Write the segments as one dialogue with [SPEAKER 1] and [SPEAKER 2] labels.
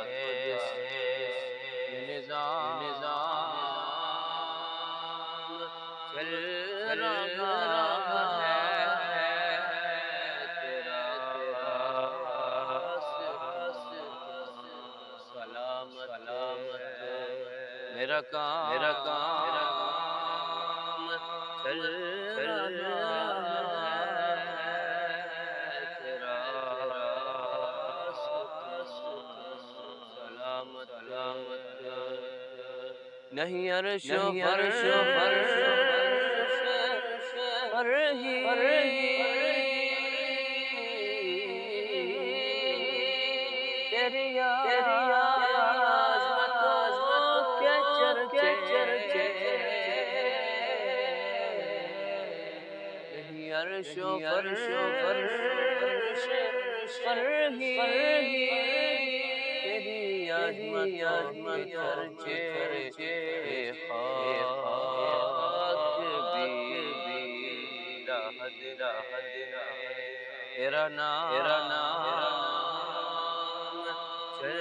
[SPEAKER 1] یہ نظام چل رہا ہے تیرا سلامت میرا کام چل رہا ہے تیرا سلامت نہیں عرش و فرش پر ہی تیری عظمتوں کے چرچے نہیں عرش و فرش پر ہی تیری عظمتوں کے چرچے خاک بھی لحد تیرا نام چل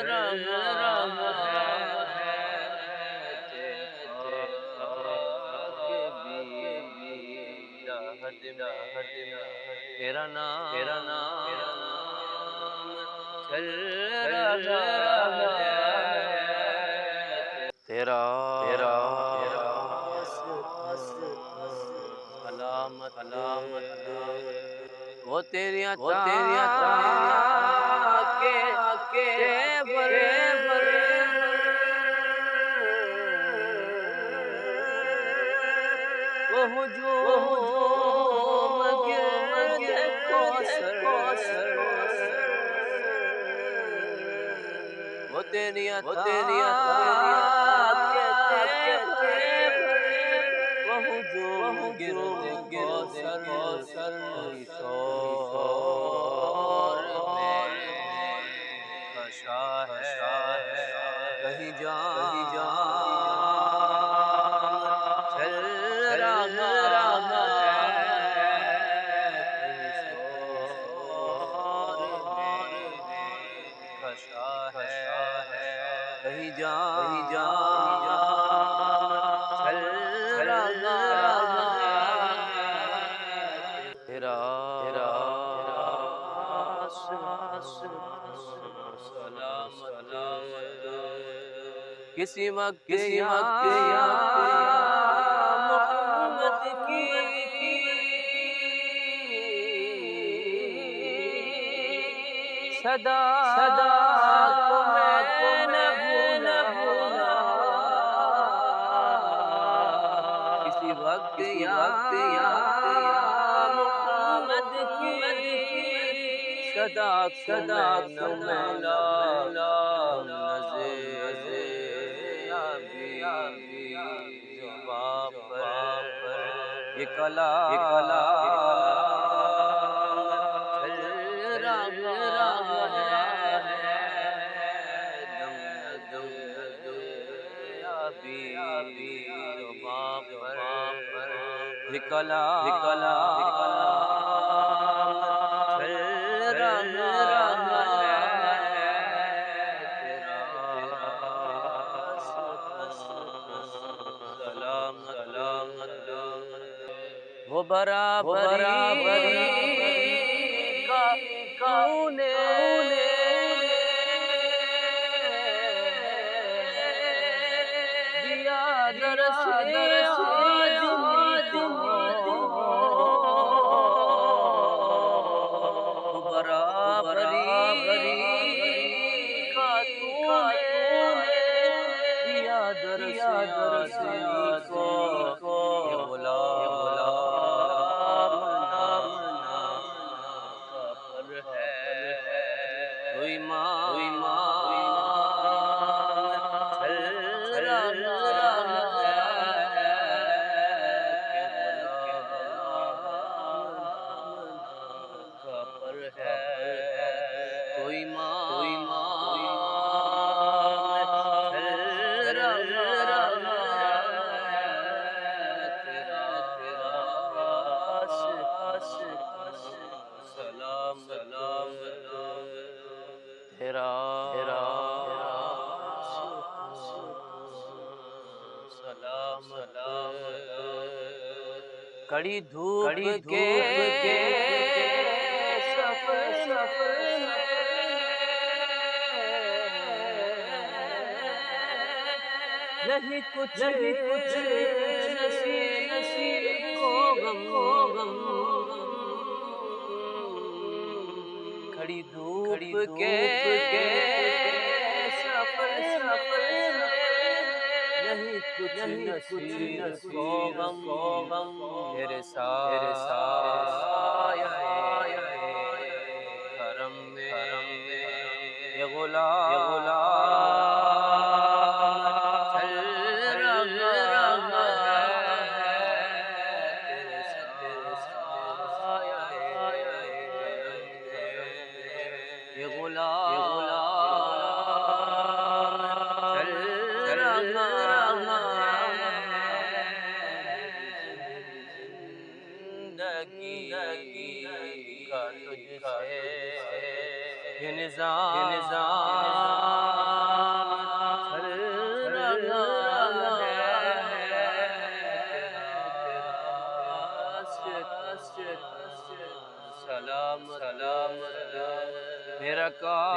[SPEAKER 1] رہا ہے خاک بھی لحد تیرا نام چل رہا ہے تیرا سلامت وہ تیری عطا کے تیور وہ ہجوم گرد کوثر وہ تیری عطا کے تیور وہ ہجوم گرد کوثر شور میں خشا ہے کہیں جان چل رہا ہے کہیں شور میں خشا ہے کہیں جان چل رہا ہے تیرا سلامت کسی وقت محمد کی صدا کو میں نہ بھولا کسی وقت محمد کی صدا کو میں نہ بھولا زبان پر یہ کلام چل رہا ہے دم یابی زبان پر یہ کلام چل رہا ہے سلامت وہ برابری کا دیا درس برابری کا دیا درس کو یہ غلام نام کا پر ہے کوئی ماں چل رہا ہے کا پر ہے کوئی ماں چل رہا سلامت کڑی دھوپ کے سفر نہیں کچھ نصیب کو غم کھڑی دھوپ کے سفر نہیں کچھ نصیب کو غم میرے سایہ کرم میں یہ غلام چل رہا ہے تیرے سایہ یہ غلام چل رہا زندگی کا تجھ سے یہ نظام چل رہا ہے تیرا سلام میرا کام